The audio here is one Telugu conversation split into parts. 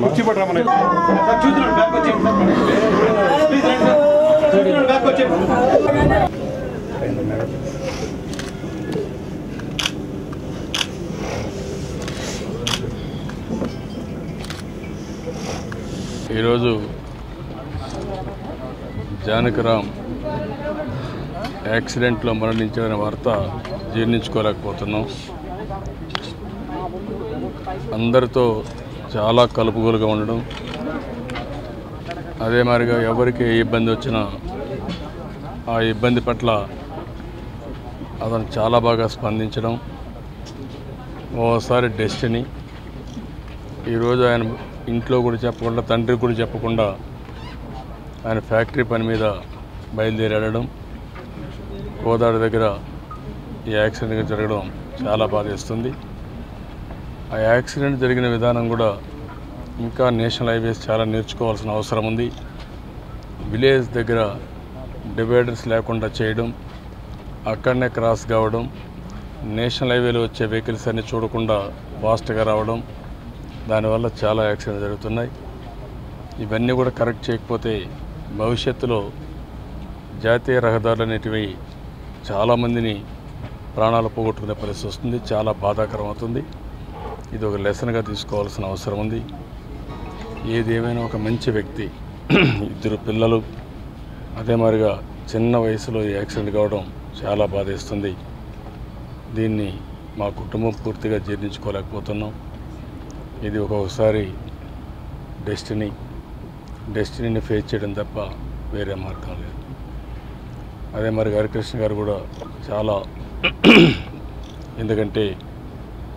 కుర్చీ పట్టరా చూస్తున్నాడు బ్యాక్ వచ్చి బ్యాక్ వచ్చి ఈరోజు జానకిరామ్ యాక్సిడెంట్లో మరణించిన వార్త జీర్ణించుకోలేకపోతున్నాం. అందరితో చాలా కలుపుగోలుగా ఉండడం, అదే మాదిరిగా ఎవరికి ఏ ఇబ్బంది వచ్చినా ఆ ఇబ్బంది పట్ల అతను చాలా బాగా స్పందించడం, ఓసారి డెస్టినీ. ఈరోజు ఆయన ఇంట్లో కూడా చెప్పకుండా, తండ్రికి కూడా చెప్పకుండా ఆయన ఫ్యాక్టరీ పని మీద బయలుదేరి వెళ్ళడం, కోదాడ దగ్గర ఈ యాక్సిడెంట్ జరగడం చాలా బాధేస్తుంది. ఆ యాక్సిడెంట్ జరిగిన విధానం కూడా ఇంకా నేషనల్ హైవేస్ చాలా నేర్చుకోవాల్సిన అవసరం ఉంది. విలేజ్ దగ్గర డివైడర్స్ లేకుండా చేయడం, అక్కడనే క్రాస్ కావడం, నేషనల్ హైవేలో వచ్చే వెహికల్స్ అన్ని చూడకుండా ఫాస్ట్గా రావడం, దానివల్ల చాలా యాక్సిడెంట్ జరుగుతున్నాయి. ఇవన్నీ కూడా కరెక్ట్ చేయకపోతే భవిష్యత్తులో జాతీయ రహదారులు అనేటివి చాలామందిని ప్రాణాలు పోగొట్టుకునే పరిస్థితి వస్తుంది. చాలా బాధాకరం అవుతుంది. ఇది ఒక లెసన్గా తీసుకోవాల్సిన అవసరం ఉంది. ఏదేమైనా ఒక మంచి వ్యక్తి, ఇద్దరు పిల్లలు, అదే మాదిరిగా చిన్న వయసులో ఈ యాక్సిడెంట్ కావడం చాలా బాధేస్తుంది. దీన్ని మా కుటుంబం పూర్తిగా జీర్ణించుకోలేకపోతున్నాం. ఇది ఒక్కొక్కసారి డెస్టినీని ఫేస్ చేయడం తప్ప వేరే మార్గం లేదు. అదే మరి హరికృష్ణ గారు కూడా చాలా, ఎందుకంటే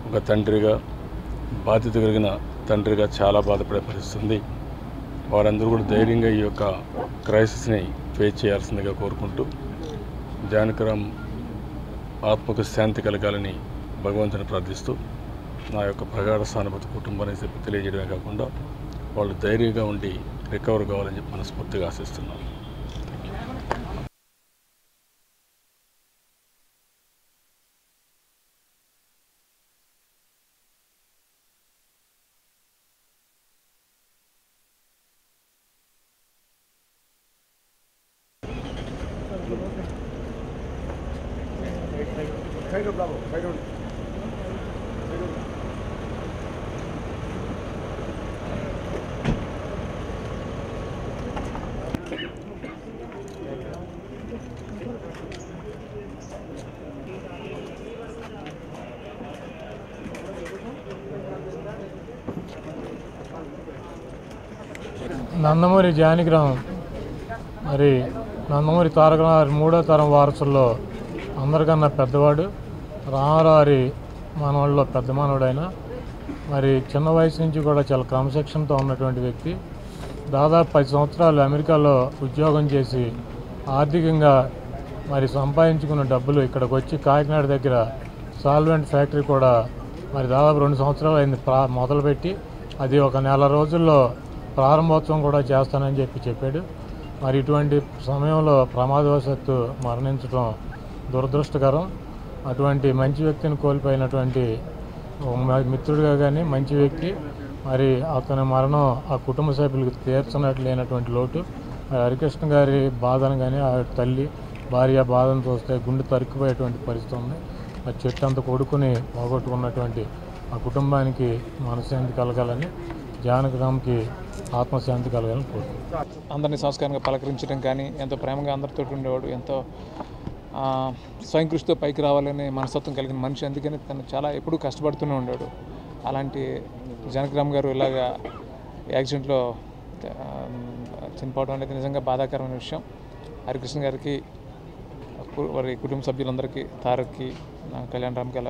ఒక తండ్రిగా, బాధ్యత కలిగిన తండ్రిగా చాలా బాధపడే పరిస్థితుంది. వారందరూ కూడా ధైర్యంగా ఈ యొక్క క్రైసిస్ని ఫేస్ చేయాల్సిందిగా కోరుకుంటూ, జానకిరామ్ ఆత్మకు శాంతి కలగాలని భగవంతుని ప్రార్థిస్తూ, నా యొక్క ప్రగాఢ సానుభూతి కుటుంబాన్ని చెప్పి తెలియజేయడమే కాకుండా వాళ్ళు ధైర్యంగా ఉండి రికవర్ కావాలని చెప్పి మనస్ఫూర్తిగా ఆశిస్తున్నాను. నందమూరి జానకిరామ్ మరి నందమూరి తారక రామారావు 3వ తరం వారసుల్లో అందరికన్నా పెద్దవాడు, రామారావు మనవాళ్ళలో పెద్ద మనవాడైన, మరి చిన్న వయసు నుంచి కూడా చాలా క్రమశిక్షణతో ఉన్నటువంటి వ్యక్తి. దాదాపు 10 సంవత్సరాలు అమెరికాలో ఉద్యోగం చేసి ఆర్థికంగా మరి సంపాదించుకున్న డబ్బులు ఇక్కడికి వచ్చి కాకినాడ దగ్గర సాల్వెంట్ ఫ్యాక్టరీ కూడా మరి దాదాపు 2 సంవత్సరాలు అయింది మొదలుపెట్టి, అది ఒక నెల రోజుల్లో ప్రారంభోత్సవం కూడా చేస్తానని చెప్పాడు. మరి ఇటువంటి సమయంలో ప్రమాదవశాత్తు మరణించడం దురదృష్టకరం. అటువంటి మంచి వ్యక్తిని కోల్పోయినటువంటి మిత్రుడిగా కానీ మంచి వ్యక్తి, మరి అతని మరణం ఆ కుటుంబ సభ్యులకు తీర్చనట్లు లేనటువంటి లోటు. హరికృష్ణ గారి బాధను కానీ, ఆ తల్లి భార్య బాధను చూస్తే గుండె తరుక్కుపోయేటువంటి పరిస్థితి ఉంది. ఆ చెట్టు అంత కొడుకుని పోగొట్టుకున్నటువంటి ఆ కుటుంబానికి మనశ్శాంతి కలగాలని, జానకిరామ్కి ఆత్మశాంతి కలగాలని కోరుకుంటున్నాను. అందరినీ సంస్కారంగా పలకరించడం కానీ, ఎంతో ప్రేమగా అందరితో ఉండేవాడు, ఎంతో స్వయం కృషితో పైకి రావాలనే మనస్తత్వం కలిగిన మనిషి. అందుకని తను చాలా ఎప్పుడూ కష్టపడుతూనే ఉండేవాడు. అలాంటి జానకిరామ్ గారు ఇలాగా యాక్సిడెంట్లో చనిపోవడం అనేది నిజంగా బాధాకరమైన విషయం. హరికృష్ణ గారికి, వారి కుటుంబ సభ్యులందరికీ, తారక్కి, కళ్యాణ్ రామ్కి,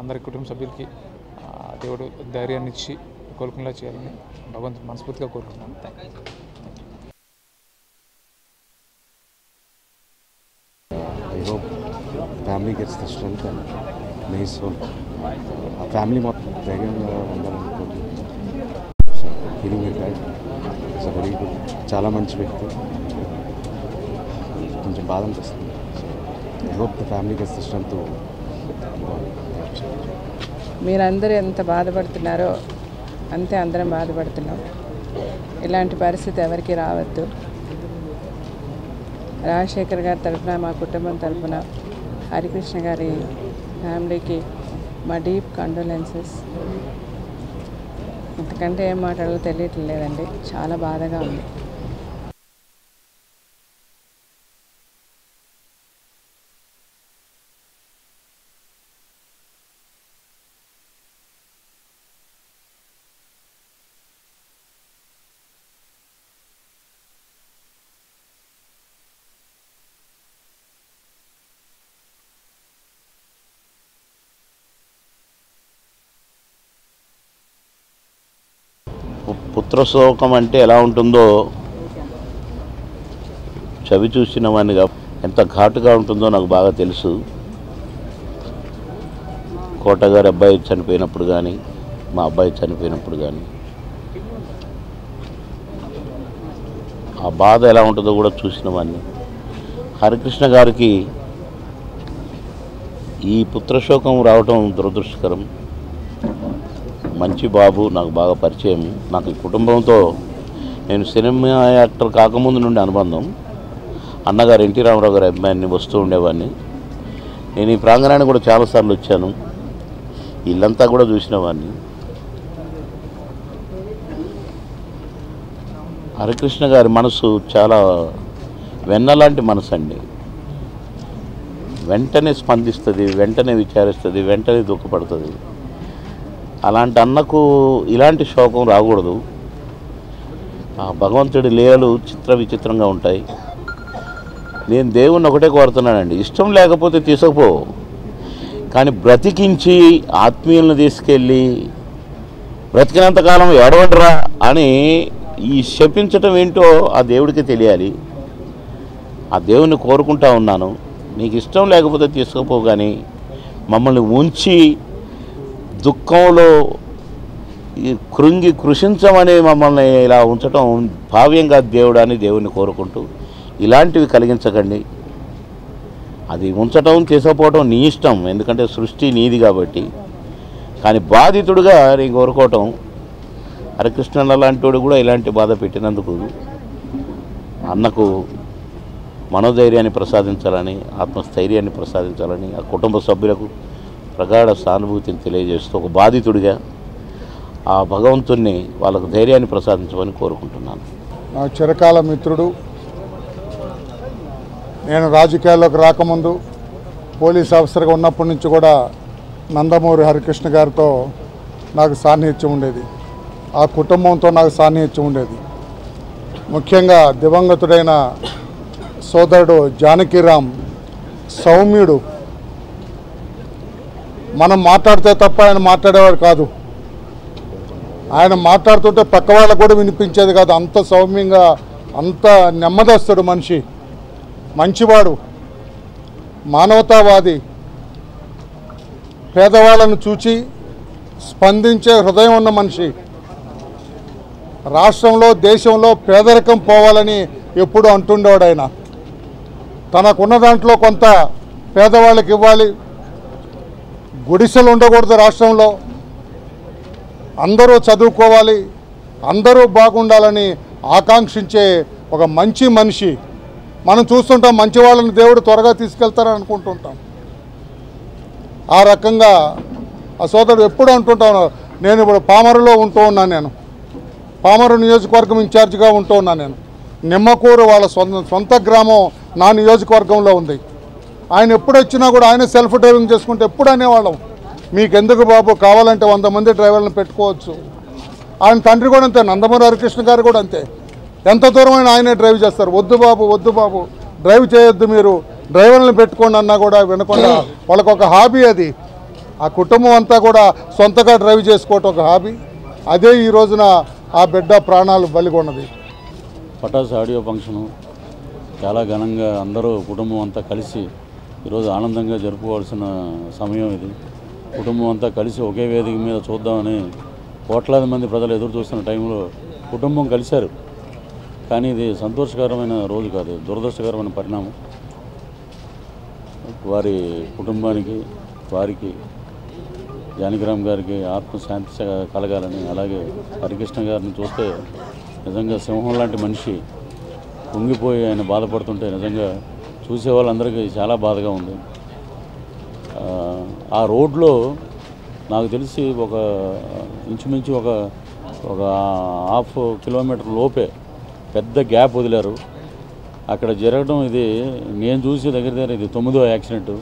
అందరి కుటుంబ సభ్యులకి దేవుడు ధైర్యాన్ని ఇచ్చి కోలుకునేలా చేయాలని భగవంతుడు మనస్ఫూర్తిగా కోరుకుంటున్నాను. I hope family gets the strength and may his soul. A family మొత్తం ధైర్యంగా ఉండాలనుకుంటున్నాను. Feeling it bad. It's a very good, చాలా మంచి వ్యక్తి. కొంచెం బాధ అనిపిస్తుంది. I hope the family gets the strength. మీరందరూ ఎంత బాధపడుతున్నారో అంతే అందరం బాధపడుతున్నాం. ఇలాంటి పరిస్థితి ఎవరికి రావద్దు. రాజశేఖర్ గారి తరఫున, మా కుటుంబం తరఫున, హరికృష్ణ గారి ఫ్యామిలీకి మా డీప్ కండోలెన్సెస్. ఇంతకంటే ఏం మాట్లాడాలో తెలియట్లేదండి. చాలా బాధగా ఉంది. పుత్రశోకం అంటే ఎలా ఉంటుందో చవి చూసిన వాడినిగా ఎంత ఘాటుగా ఉంటుందో నాకు బాగా తెలుసు. కోటగారి అబ్బాయి చనిపోయినప్పుడు కానీ, మా అబ్బాయి చనిపోయినప్పుడు కానీ ఆ బాధ ఎలా ఉంటుందో కూడా చూసిన వాడిని. హరికృష్ణ గారికి ఈ పుత్రశోకం రావటం దురదృష్టకరం. మంచి బాబు, నాకు బాగా పరిచయం. నాకు ఈ కుటుంబంతో నేను సినిమా యాక్టర్ కాకముందు నుండి అనుబంధం. అన్నగారు ఎన్టీ రామారావు గారి అభిమానిని, వస్తూ ఉండేవాడిని. నేను ఈ ప్రాంగణానికి కూడా చాలాసార్లు వచ్చాను. ఇల్లంతా కూడా చూసిన వాడిని. హరికృష్ణ గారి మనసు చాలా వెన్నలాంటి మనసు అండి. వెంటనే స్పందిస్తుంది, వెంటనే విచారిస్తుంది, వెంటనే దుఃఖపడుతుంది. అలాంటి అన్నకు ఇలాంటి శోకం రాకూడదు. ఆ భగవంతుడి లీలలు చిత్ర విచిత్రంగా ఉంటాయి. నేను దేవుణ్ణి ఒకటే కోరుతున్నానండి, ఇష్టం లేకపోతే తీసుకుపో, కానీ బ్రతికించి ఆత్మీయులను తీసుకెళ్ళి బ్రతికినంతకాలం ఏడవంటరా అని ఈ శపించటం ఏంటో ఆ దేవుడికి తెలియాలి. ఆ దేవుణ్ణి కోరుకుంటా ఉన్నాను. నీకు ఇష్టం లేకపోతే తీసుకుపో, కానీ మమ్మల్ని ఉంచి దుఃఖంలో కృంగి కృషించమని మమ్మల్ని ఇలా ఉంచటం భావ్యంగా దేవుడని దేవుణ్ణి కోరుకుంటూ ఇలాంటివి కలిగించకండి. అది ఉంచటం తీసుకుపోవటం నీ ఇష్టం, ఎందుకంటే సృష్టి నీది కాబట్టి. కానీ బాధితుడుగా నేను కోరుకోవటం, హరికృష్ణ లాంటి వాడు కూడా ఇలాంటి బాధ పెట్టినందుకు అన్నకు మనోధైర్యాన్ని ప్రసాదించాలని, ఆత్మస్థైర్యాన్ని ప్రసాదించాలని ఆ కుటుంబ సభ్యులకు ప్రగాఢ సానుభూతిని తెలియజేస్తూ ఒక బాధితుడిగా ఆ భగవంతుణ్ణి వాళ్ళకు ధైర్యాన్ని ప్రసాదించమని కోరుకుంటున్నాను. నా చిరకాల మిత్రుడు. నేను రాజకీయాల్లోకి రాకముందు పోలీస్ ఆఫీసర్గా ఉన్నప్పటి నుంచి కూడా నందమూరి హరికృష్ణ గారితో నాకు సాన్నిహిత్యం ఉండేది. ఆ కుటుంబంతో నాకు సాన్నిహిత్యం ఉండేది. ముఖ్యంగా దివంగతుడైన సోదరుడు జానకిరామ్ సౌమ్యుడు. మనం మాట్లాడితే తప్ప ఆయన మాట్లాడేవాడు కాదు. ఆయన మాట్లాడుతుంటే పక్క వాళ్ళకు కూడా వినిపించేది కాదు. అంత సౌమ్యంగా, అంత నెమ్మదస్తుడు మనిషి, మంచివాడు, మానవతావాది, పేదవాళ్ళను చూచి స్పందించే హృదయం ఉన్న మనిషి. రాష్ట్రంలో, దేశంలో పేదరికం పోవాలని ఎప్పుడు అంటుండేవాడు ఆయన. తనకున్న దాంట్లో కొంత పేదవాళ్ళకి ఇవ్వాలి, గుడిసెలు ఉండకూడదు రాష్ట్రంలో, అందరూ చదువుకోవాలి, అందరూ బాగుండాలని ఆకాంక్షించే ఒక మంచి మనిషి. మనం చూస్తుంటాం, మంచి వాళ్ళని దేవుడు త్వరగా తీసుకెళ్తారని అనుకుంటుంటాం. ఆ రకంగా ఆ సోదరుడు ఎప్పుడు అంటుంటాను. నేను ఇప్పుడు పామరులో ఉంటూ ఉన్నాను. నేను పామరు నియోజకవర్గం ఇన్ఛార్జిగా ఉంటూ ఉన్నాను నేను. నిమ్మకూరు వాళ్ళ సొంత గ్రామం నా నియోజకవర్గంలో ఉంది. ఆయన ఎప్పుడు వచ్చినా కూడా ఆయన సెల్ఫ్ డ్రైవింగ్ చేసుకుంటే ఎప్పుడు అనేవాళ్ళం, మీకెందుకు బాబు, కావాలంటే 100 మంది డ్రైవర్లను పెట్టుకోవచ్చు. ఆయన తండ్రి కూడా అంతే, నందమూరి హరికృష్ణ గారు కూడా అంతే. ఎంత దూరమైన ఆయనే డ్రైవ్ చేస్తారు. వద్దు బాబు డ్రైవ్ చేయొద్దు, మీరు డ్రైవర్లను పెట్టుకోండి అన్నా కూడా వినకుండా వాళ్ళకొక హాబీ అది. ఆ కుటుంబం అంతా కూడా సొంతగా డ్రైవ్ చేసుకోవటం ఒక హాబీ. అదే ఈ రోజున ఆ బిడ్డ ప్రాణాలు బలిగొన్నది. పటాస్ ఆడియో ఫంక్షను చాలా ఘనంగా అందరూ కుటుంబం అంతా కలిసి ఈరోజు ఆనందంగా జరుపుకోవాల్సిన సమయం ఇది. కుటుంబం అంతా కలిసి ఒకే వేదిక మీద చూద్దామని కోట్లాది మంది ప్రజలు ఎదురు చూస్తున్న టైంలో కుటుంబం కలిశారు. కానీ ఇది సంతోషకరమైన రోజు కాదు, దురదృష్టకరమైన పరిణామం. వారి కుటుంబానికి, వారికి, జానకిరామ్ గారికి ఆత్మశాంతి కలగాలని, అలాగే హరికృష్ణ గారిని చూస్తే నిజంగా సింహం లాంటి మనిషి కుంగిపోయి ఆయన బాధపడుతుంటే నిజంగా చూసే వాళ్ళందరికీ చాలా బాధగా ఉంది. ఆ రోడ్లో నాకు తెలిసి ఇంచుమించు ఒక 1/2 కిలోమీటర్ లోపే పెద్ద గ్యాప్ వదిలారు. అక్కడ జరగడం ఇది నేను చూసి దగ్గర ఇది 9వ యాక్సిడెంట్.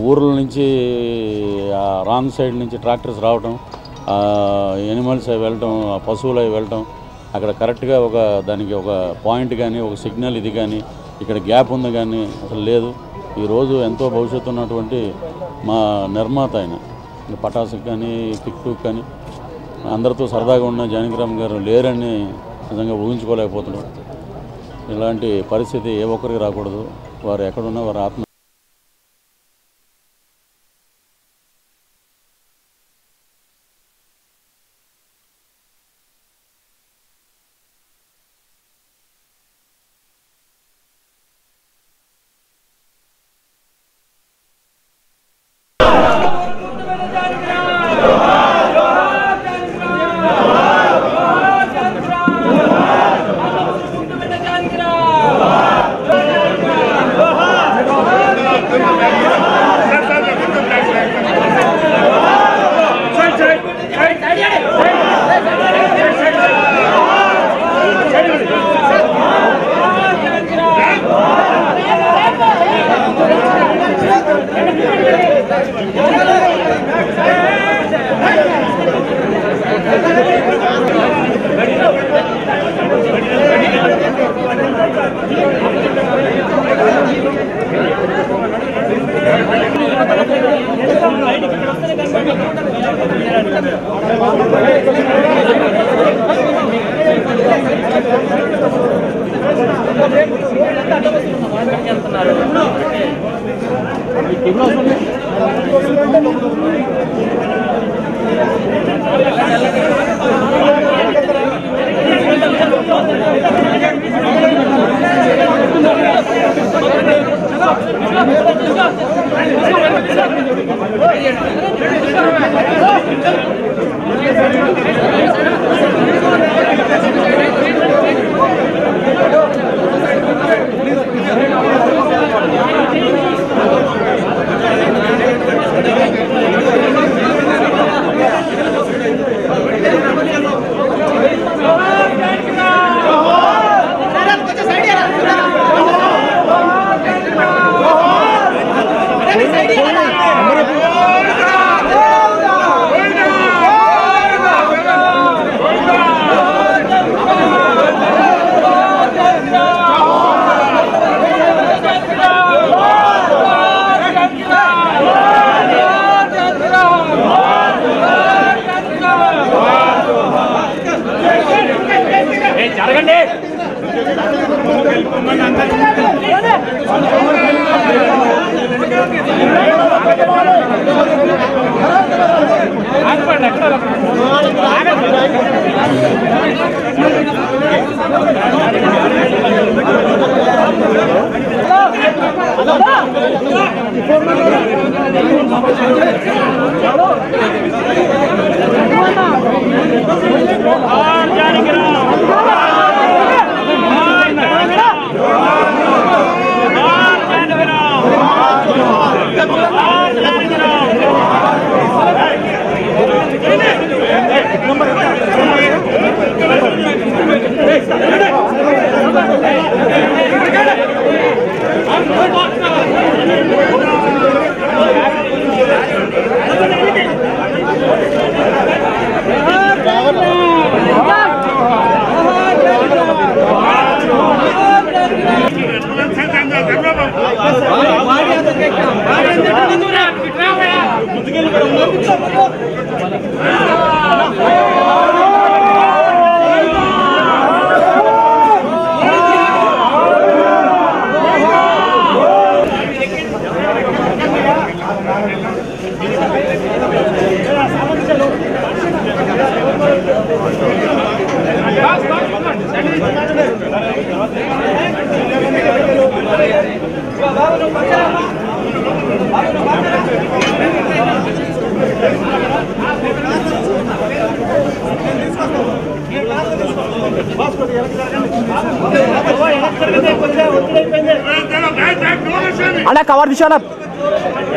ఊర్ల నుంచి రాంగ్ సైడ్ నుంచి ట్రాక్టర్స్ రావడం, ఎనిమల్స్ అవి వెళ్ళటం, పశువులు అవి వెళ్ళటం, అక్కడ కరెక్ట్గా దానికి ఒక పాయింట్ కానీ ఒక సిగ్నల్ ఇది కానీ ఇక్కడ గ్యాప్ ఉంది కానీ అసలు లేదు. ఈరోజు ఎంతో భవిష్యత్తు ఉన్నటువంటి మా నిర్మాత ఆయన పటాసుకి కానీ టిక్టూక్ కానీ అందరితో సరదాగా ఉన్న జానకిరామ్ గారు లేరని నిజంగా ఊహించుకోలేకపోతున్నాం. ఇలాంటి పరిస్థితి ఏ ఒక్కరికి రాకూడదు. వారు ఎక్కడున్నా వారి ఆత్మ అన్న కవర్ తీసుకో.